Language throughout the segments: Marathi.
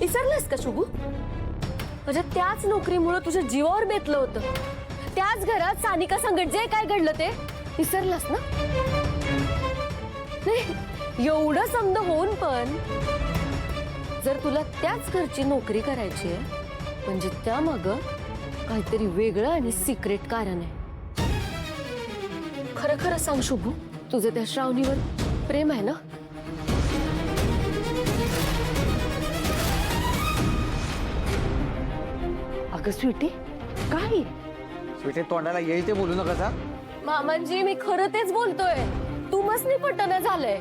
विसरलास का शुभू? म्हणजे त्याच नोकरीमुळे तुझ्या जीवावर बेतलं होतं, त्याच घरात सानिका संगत जे काय घडलं ते विसरलास ना? नाही, एवढं समज होऊन पण जर तुला त्याच घरची नोकरी करायची आहे म्हणजे त्यामागं काहीतरी वेगळं आणि सिक्रेट कारण आहे. खरं खरं सांग शुभू, तुझं त्या श्रावणीवर प्रेम आहे ना? अगं स्वीटी, काय? स्वीटी तोंडाला येईल ते बोलू नका जा. मामांजी, मी खरं तेच बोलतोय. तू मसनी पटना झालंय.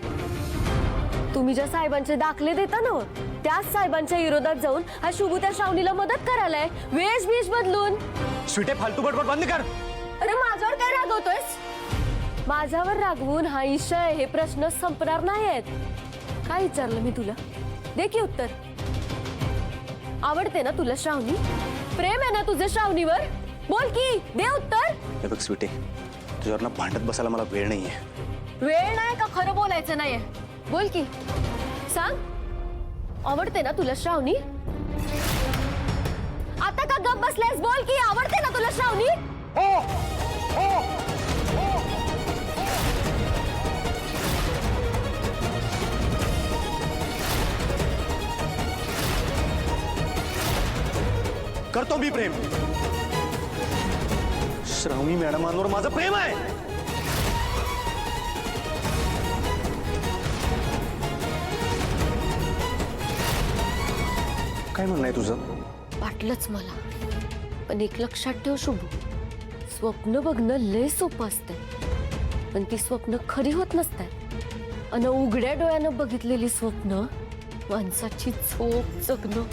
तुम्ही ज्या साहेबांचे दाखले देता ना, त्याच साहेबांच्या विरोधात जाऊन हा शुभू त्या श्रावणीला मदत करायलाय, वेश बीश बदलून. स्वीटी फालतू बडबड बंद कर. अरे माझ्यावर काय रागवतोयस? माझ्यावर रागवून हा विषय, हे प्रश्न संपणार नाहीयेत. काय विचारलं मी तुला? दे की उत्तर. आवडते ना तुला श्रावणी? प्रेम आहे ना तुझं श्रावणीवर? बोल की, दे उत्तर. हे बघ स्वीटी, तुझ्यावर ना भांडत बसायला मला वेळ नाहीये. वेळ नाही का खरं बोलायचं नाहीये? बोल की, सांग. आवडते ना तुला श्रावणी? आता का गप बसलायस? बोल की, आवडते ना तुला श्रावणी? करतो मी प्रेम. श्रावणी मॅडमांवर माझं प्रेम आहे. काय म्हणणं आहे तुझं? वाटलंच मला, पण एक लक्षात ठेव शुभू, स्वप्न बघणं लय सोपं असतंय, पण ती स्वप्न खरी होत नसतात. आणि उघड्या डोळ्यानं बघितलेली स्वप्न माणसाची झोप जगणं